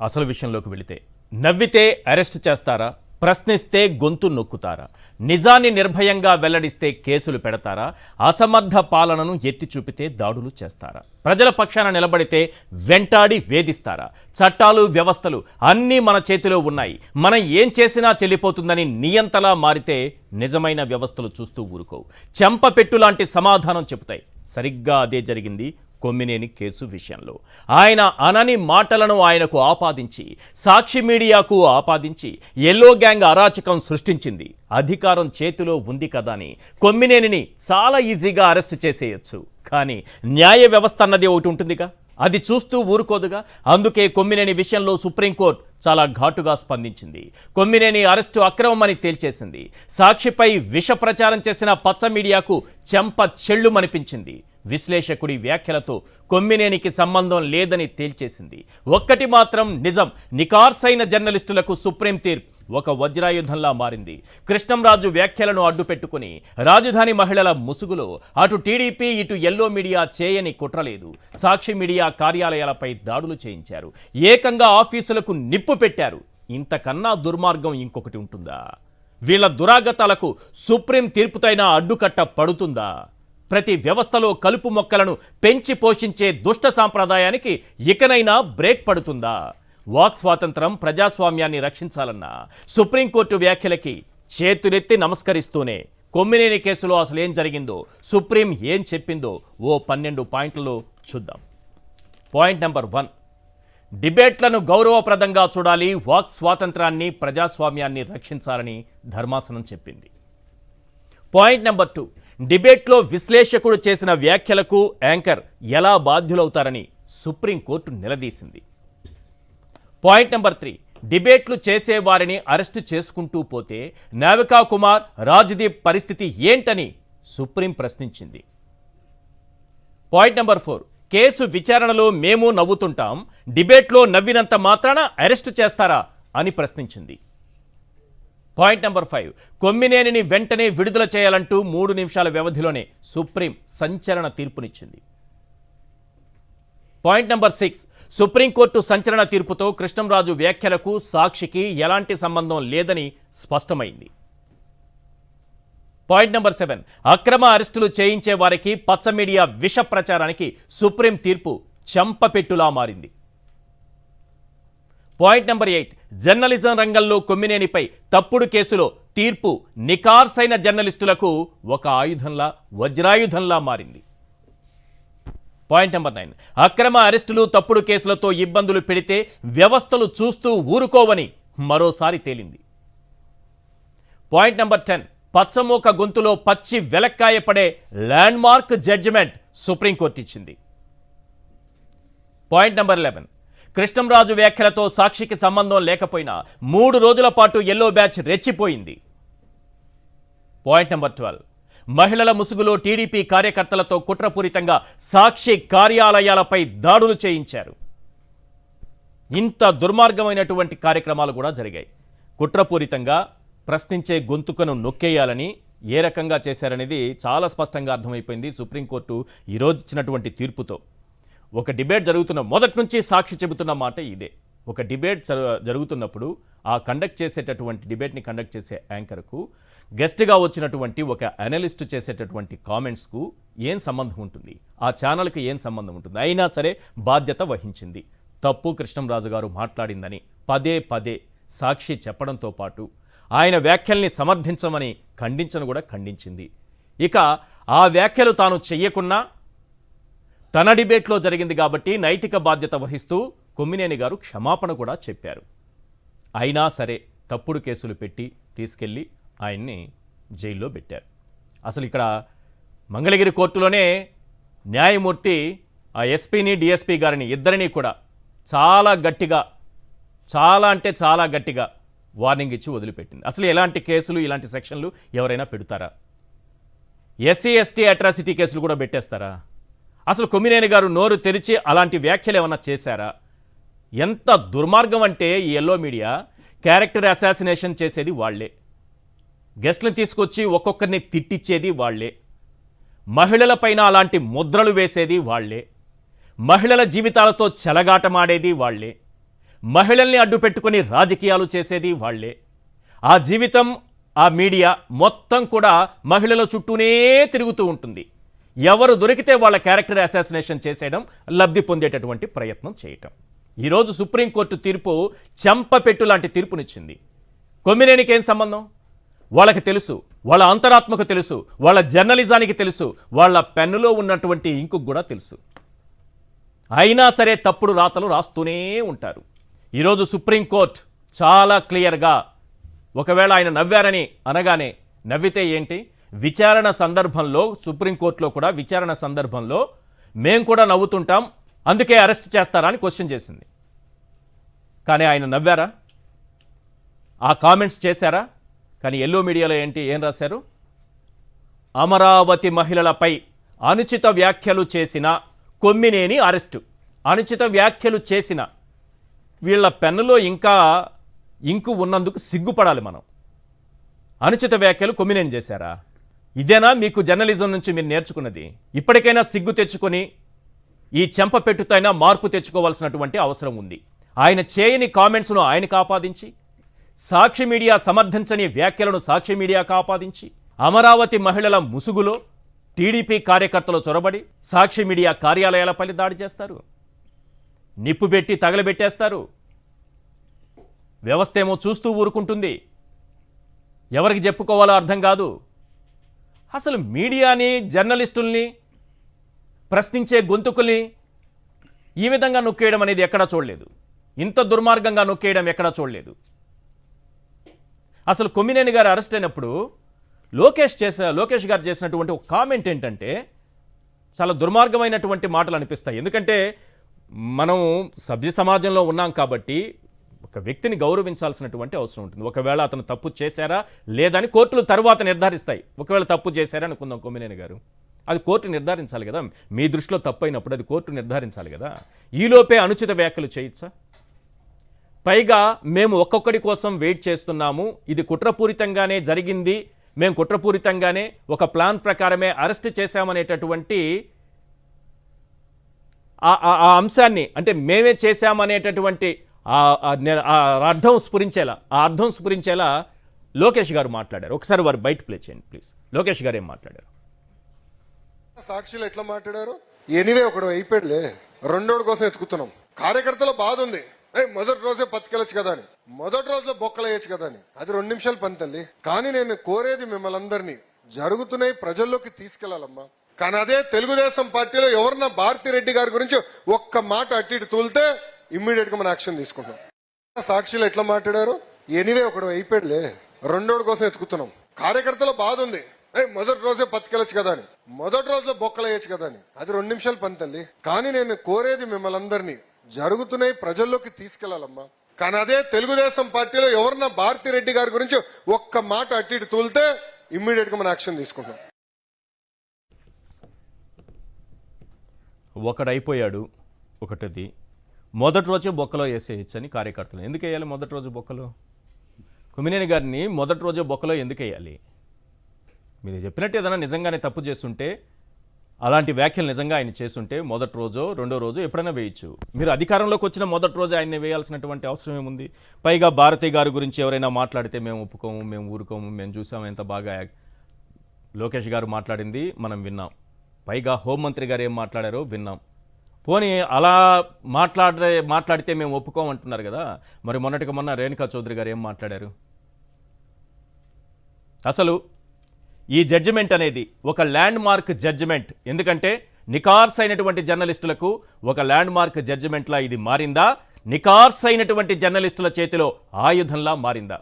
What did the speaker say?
అసలు విషయంలోకి వెళితే నవ్వితే అరెస్ట్ చేస్తారా, ప్రశ్నిస్తే గొంతు నొక్కుతారా, నిజాన్ని నిర్భయంగా వెల్లడిస్తే కేసులు పెడతారా, అసమర్థ పాలనను ఎత్తి చూపితే దాడులు చేస్తారా, ప్రజల పక్షాన నిలబడితే వెంటాడి వేధిస్తారా? చట్టాలు వ్యవస్థలు అన్నీ మన చేతిలో ఉన్నాయి, మనం ఏం చేసినా చెల్లిపోతుందని నియంతలా మారితే నిజమైన వ్యవస్థలు చూస్తూ ఊరుకోవు, చెంపపెట్టు లాంటి సమాధానం చెబుతాయి. సరిగ్గా అదే జరిగింది కొమ్మినేని కేసు విషయంలో. ఆయన అనని మాటలను ఆయనకు ఆపాదించి, సాక్షి మీడియాకు ఆపాదించి ఎల్లో గ్యాంగ్ అరాచకం సృష్టించింది. అధికారం చేతిలో ఉంది కదా అని కొమ్మినేనిని చాలా ఈజీగా అరెస్ట్ చేసేయచ్చు. కానీ న్యాయ వ్యవస్థ అన్నది ఒకటి ఉంటుందిగా, అది చూస్తూ ఊరుకోదుగా. అందుకే కొమ్మినేని విషయంలో సుప్రీంకోర్టు చాలా ఘాటుగా స్పందించింది. కొమ్మినేని అరెస్టు అక్రమమని తేల్చేసింది. సాక్షిపై విష ప్రచారం చేసిన పచ్చ మీడియాకు చెంప చెళ్ళుమనిపించింది. విశ్లేషకుడి వ్యాఖ్యలతో కొమ్మినేనికి సంబంధం లేదని తేల్చేసింది. ఒక్కటి మాత్రం నిజం, నికార్సైన జర్నలిస్టులకు సుప్రీం తీర్పు ఒక వజ్రాయుధంలా మారింది. కృష్ణంరాజు వ్యాఖ్యలను అడ్డుపెట్టుకుని రాజధాని మహిళల ముసుగులో అటు టీడీపీ ఇటు ఎల్లో మీడియా చేయని కుట్రలేదు. సాక్షి మీడియా కార్యాలయాలపై దాడులు చేయించారు, ఏకంగా ఆఫీసులకు నిప్పు పెట్టారు. ఇంతకన్నా దుర్మార్గం ఇంకొకటి ఉంటుందా? వీళ్ళ దురాగతాలకు సుప్రీం తీర్పుతైనా అడ్డుకట్ట పడుతుందా? ప్రతి వ్యవస్థలో కలుపు మొక్కలను పెంచి పోషించే దుష్ట సాంప్రదాయానికి ఇకనైనా బ్రేక్ పడుతుందా? వాక్ స్వాతంత్రం, ప్రజాస్వామ్యాన్ని రక్షించాలన్న సుప్రీంకోర్టు వ్యాఖ్యలకి చేతులెత్తి నమస్కరిస్తూనే కొమ్మినేని కేసులో అసలేం జరిగిందో, సుప్రీం ఏం చెప్పిందో ఓ 12 పాయింట్లలో చూద్దాం. పాయింట్ నెంబర్ 1, డిబేట్లను గౌరవప్రదంగా చూడాలి, వాక్ స్వాతంత్రాన్ని, ప్రజాస్వామ్యాన్ని రక్షించాలని ధర్మాసనం చెప్పింది. పాయింట్ నెంబర్ 2, డిబేట్లో విశ్లేషకుడు చేసిన వ్యాఖ్యలకు యాంకర్ ఎలా బాధ్యులవుతారని సుప్రీంకోర్టు నిలదీసింది. పాయింట్ నెంబర్ 3, డిబేట్లు చేసేవారిని అరెస్టు చేసుకుంటూ పోతే నావికా కుమార్, రాజ్దీప్ పరిస్థితి ఏంటని సుప్రీం ప్రశ్నించింది. పాయింట్ నెంబర్ 4, కేసు విచారణలో మేము నవ్వుతుంటాం, డిబేట్లో నవ్వినంత మాత్రాన అరెస్టు చేస్తారా అని ప్రశ్నించింది. పాయింట్ నెంబర్ 5, కొమ్మినేనిని వెంటనే విడుదల చేయాలంటూ 3 నిమిషాల వ్యవధిలోనే సుప్రీం సంచలన తీర్పునిచ్చింది. పాయింట్ నెంబర్ 6, సుప్రీంకోర్టు సంచలన తీర్పుతో కృష్ణంరాజు వ్యాఖ్యలకు సాక్షికి ఎలాంటి సంబంధం లేదని స్పష్టమైంది. పాయింట్ నెంబర్ 7, అక్రమ అరెస్టులు చేయించే వారికి పచ్చ మీడియా విష ప్రచారానికి సుప్రీం తీర్పు చెంపపెట్టులా మారింది. పాయింట్ నెంబర్ 8, జర్నలిజం రంగంలో కొమ్మినేనిపై తప్పుడు కేసులో తీర్పు నికార్సైన జర్నలిస్టులకు ఒక ఆయుధంలా, వజ్రాయుధంలా మారింది. పాయింట్ నెంబర్ 9, అక్రమ అరెస్టులు, తప్పుడు కేసులతో ఇబ్బందులు పెడితే వ్యవస్థలు చూస్తూ ఊరుకోవని మరోసారి తేలింది. పాయింట్ నెంబర్ 10, పచ్చమూక గొంతులో పచ్చి వెలక్కాయ పడే ల్యాండ్ మార్క్ జడ్జిమెంట్ సుప్రీంకోర్టు ఇచ్చింది. పాయింట్ నెంబర్ 11, కృష్ణంరాజు వ్యాఖ్యలతో సాక్షికి సంబంధం లేకపోయినా 3 రోజుల పాటు ఎల్లో బ్యాచ్ రెచ్చిపోయింది. పాయింట్ నెంబర్ 12, మహిళల ముసుగులో టీడీపీ కార్యకర్తలతో కుట్రపూరితంగా సాక్షి కార్యాలయాలపై దాడులు చేయించారు. ఇంత దుర్మార్గమైనటువంటి కార్యక్రమాలు కూడా జరిగాయి. కుట్రపూరితంగా ప్రశ్నించే గొంతుకను నొక్కేయాలని ఏ రకంగా చేశారనేది చాలా స్పష్టంగా అర్థమైపోయింది సుప్రీంకోర్టు ఈరోజు ఇచ్చినటువంటి తీర్పుతో. ఒక డిబేట్ జరుగుతున్న మొదటి నుంచి సాక్షి చెబుతున్న మాట ఇదే. ఒక డిబేట్ జరుగుతున్నప్పుడు ఆ డిబేట్ని కండక్ట్ చేసే యాంకర్కు గెస్ట్గా వచ్చినటువంటి ఒక అనలిస్ట్ చేసేటటువంటి కామెంట్స్కు ఏం సంబంధం ఉంటుంది, ఆ ఛానల్కి ఏం సంబంధం ఉంటుంది? అయినా సరే బాధ్యత వహించింది. తప్పు కృష్ణంరాజు గారు మాట్లాడిందని పదే పదే సాక్షి చెప్పడంతో పాటు ఆయన వ్యాఖ్యల్ని సమర్థించమని ఖండించింది. ఇక ఆ వ్యాఖ్యలు తాను చెయ్యకున్నా తన డిబేట్లో జరిగింది కాబట్టి నైతిక బాధ్యత వహిస్తూ కొమ్మినేని గారు క్షమాపణ కూడా చెప్పారు. అయినా సరే తప్పుడు కేసులు పెట్టి తీసుకెళ్ళి ఆయన్ని జైల్లో పెట్టారు. అసలు ఇక్కడ మంగళగిరి కోర్టులోనే న్యాయమూర్తి ఆ ఎస్పీని, డిఎస్పీ గారిని ఇద్దరినీ కూడా చాలా గట్టిగా వార్నింగ్ ఇచ్చి వదిలిపెట్టింది. అసలు ఎలాంటి కేసులు, ఇలాంటి సెక్షన్లు ఎవరైనా పెడతారా? ఎస్సీ ఎస్టీ అట్రాసిటీ కేసులు కూడా పెట్టేస్తారా? అసలు కొమ్మినేని గారు నోరు తెరిచి అలాంటి వ్యాఖ్యలు ఏమన్నా చేశారా? ఎంత దుర్మార్గం అంటే ఈ ఎల్లో మీడియా క్యారెక్టర్ అసాసినేషన్ చేసేది వాళ్లే, గెస్ట్లను తీసుకొచ్చి ఒక్కొక్కరిని తిట్టించేది వాళ్లే, మహిళలపైన అలాంటి ముద్రలు వేసేది వాళ్లే, మహిళల జీవితాలతో చెలగాటమాడేది వాళ్లే, మహిళల్ని అడ్డు పెట్టుకొని రాజకీయాలు చేసేది వాళ్లే. ఆ జీవితం, ఆ మీడియా మొత్తం కూడా మహిళల చుట్టూనే తిరుగుతూ ఉంటుంది. ఎవరు దొరికితే వాళ్ళ క్యారెక్టర్ అసాసినేషన్ చేసేయడం, లబ్ధి పొందేటటువంటి ప్రయత్నం చేయటం. ఈరోజు సుప్రీంకోర్టు తీర్పు చెంపపెట్టు లాంటి తీర్పునిచ్చింది. కొమ్మినేనికి ఏం సంబంధం? వాళ్ళకి తెలుసు, వాళ్ళ అంతరాత్మకు తెలుసు, వాళ్ళ జర్నలిజానికి తెలుసు, వాళ్ళ పెన్నులో ఉన్నటువంటి ఇంకు కూడా తెలుసు. అయినా సరే తప్పుడు రాతలు రాస్తూనే ఉంటారు. ఈరోజు సుప్రీంకోర్టు చాలా క్లియర్గా, ఒకవేళ ఆయన నవ్వారని అనగానే, నవ్వితే ఏంటి, విచారణ సందర్భంలో సుప్రీంకోర్టులో కూడా విచారణ సందర్భంలో మేం కూడా నవ్వుతుంటాం, అందుకే అరెస్ట్ చేస్తారా అని క్వశ్చన్ చేసింది. కానీ ఆయన నవ్వారా? ఆ కామెంట్స్ చేశారా? కానీ ఎల్లో మీడియాలో ఏం రాశారు? అమరావతి మహిళలపై అనుచిత వ్యాఖ్యలు చేసిన కొమ్మినేని అరెస్టు. అనుచిత వ్యాఖ్యలు చేసిన వీళ్ళ పెన్నులో ఇంకా ఇంకు ఉన్నందుకు సిగ్గుపడాలి మనం. అనుచిత వ్యాఖ్యలు కొమ్మినేని చేశారా? ఇదేనా మీకు జర్నలిజం నుంచి మీరు నేర్చుకున్నది? ఇప్పటికైనా సిగ్గు తెచ్చుకొని ఈ చెంపపెట్టుతైనా మార్పు తెచ్చుకోవాల్సినటువంటి అవసరం ఉంది. ఆయన చేయని కామెంట్స్ను ఆయనకు ఆపాదించి, సాక్షి మీడియా సమర్థించని వ్యాఖ్యలను సాక్షి మీడియాకు ఆపాదించి, అమరావతి మహిళల ముసుగులో టీడీపీ కార్యకర్తలు చొరబడి సాక్షి మీడియా కార్యాలయాలపై దాడి చేస్తారు, నిప్పు పెట్టి తగలబెట్టేస్తారు. వ్యవస్థ ఏమో చూస్తూ ఊరుకుంటుంది. ఎవరికి చెప్పుకోవాలో అర్థం కాదు. అసలు మీడియాని, జర్నలిస్టుల్ని, ప్రశ్నించే గొంతుకుల్ని ఈ విధంగా నొక్కేయడం అనేది ఎక్కడా చూడలేదు. ఇంత దుర్మార్గంగా నొక్కేయడం ఎక్కడా చూడలేదు. అసలు కొమ్మినేని గారు అరెస్ట్ అయినప్పుడు లోకేష్ గారు చేసినటువంటి ఒక కామెంట్ ఏంటంటే చాలా దుర్మార్గమైనటువంటి మాటలు అనిపిస్తాయి. ఎందుకంటే మనం సభ్య సమాజంలో ఉన్నాం కాబట్టి ఒక వ్యక్తిని గౌరవించాల్సినటువంటి అవసరం ఉంటుంది. ఒకవేళ అతను తప్పు చేశారా లేదని కోర్టులు తరువాత నిర్ధారిస్తాయి. ఒకవేళ తప్పు చేశారా అనుకుందాం కొమ్మినేని గారు, అది కోర్టు నిర్ధారించాలి కదా. మీ దృష్టిలో తప్పు అయినప్పుడు అది కోర్టు నిర్ధారించాలి కదా. ఈలోపే అనుచిత వ్యాఖ్యలు చేయొచ్చా? పైగా మేము ఒక్కొక్కడి కోసం వెయిట్ చేస్తున్నాము, ఇది కుట్రపూరితంగానే జరిగింది, మేము కుట్రపూరితంగానే ఒక ప్లాన్ ప్రకారమే అరెస్ట్ చేశామనేటటువంటి ఆ అంశాన్ని, అంటే మేమే చేశామనేటటువంటి అర్థం స్ఫురించేలా లోకేష్ గారు మాట్లాడారు. ఒకసారి వారు బయట ప్లే చేయండి ప్లీజ్. లోకేష్ గారు ఏం మాట్లాడారు? సాక్షిలో ఎట్లా మాట్లాడారు? ఎనివే ఒకడు అయిపోయాడులే, రెండోడు కోసం ఎత్తుకుతున్నాం. కార్యకర్తల బాధ ఉంది, మొదటి రోజే బతికెళ్ళచ్చు కదా అని, మొదటి రోజులో బొక్కలేయచ్చు కదా అని. అది 2 నిమిషాలు పని తల్లి. కానీ నేను కోరేది మిమ్మల్ని అందరినీ, జరుగుతున్నాయి ప్రజల్లోకి తీసుకెళ్లాలమ్మా. కానీ అదే తెలుగుదేశం పార్టీలో ఎవరన్నా భారతిరెడ్డి గారి గురించి ఒక్క మాట అటు ఇటు తూలితే ఇమ్మీడియట్ గా మన యాక్షన్ తీసుకుంటాం. సాక్షిలో ఎట్లా మాట్లాడారు? ఎనివే ఒకడు అయిపోయాడులే, రెండోడు కోసం ఎత్తుకుతున్నాం. కార్యకర్తల బాధ ఉంది, మొదటి రోజే బతికెళ్ళచ్చు కదా అని, మొదటి రోజులో బొక్కలేయచ్చు కదా అని. అది 2 నిమిషాలు పని తల్లి. కానీ నేను కోరేది మిమ్మల్ని అందరినీ, జరుగుతున్నాయి ప్రజల్లోకి తీసుకెళ్లాలమ్మా. కానీ అదే తెలుగుదేశం పార్టీలో ఎవరన్నా భారతిరెడ్డి గారి గురించి ఒక్క మాట అటు ఇటు తూలితే ఇమ్మీడియట్ గా మన యాక్షన్ తీసుకుంటాం. ఒకడైపోయాడు, ఒకటిది మొదటి రోజే బొక్కలో వేసేయచ్చని కార్యకర్తలు. ఎందుకు వేయాలి మొదటి రోజు బొక్కలో? కొమ్మినేని గారిని మొదటి రోజే బొక్కలో ఎందుకు వేయాలి? మీరు చెప్పినట్టు ఏదైనా నిజంగానే తప్పు చేస్తుంటే, అలాంటి వ్యాఖ్యలు నిజంగా ఆయన చేస్తుంటే మొదటి రోజో రెండో రోజో ఎప్పుడైనా వేయచ్చు. మీరు అధికారంలోకి వచ్చిన మొదటి రోజు ఆయన్ని వేయాల్సినటువంటి అవసరం ఏముంది? పైగా భారతి గారి గురించి ఎవరైనా మాట్లాడితే మేము ఒప్పుకోము, మేము ఊరుకోము, మేము చూసాము ఎంత బాగా లోకేష్ గారు మాట్లాడింది మనం విన్నాం. పైగా హోంమంత్రి గారు ఏం మాట్లాడారో విన్నాం. పోనీ అలా మాట్లాడితే మేము ఒప్పుకోమంటున్నారు కదా. మరి మొన్న రేణుకా చౌదరి గారు ఏం మాట్లాడారు? అసలు ఈ జడ్జిమెంట్ అనేది ఒక ల్యాండ్ మార్క్ జడ్జిమెంట్. ఎందుకంటే నికార్స్ అయినటువంటి జర్నలిస్టులకు ఒక ల్యాండ్ మార్క్ జడ్జిమెంట్లా ఇది మారిందా? నికార్స్ అయినటువంటి జర్నలిస్టుల చేతిలో ఆయుధంలా మారిందా?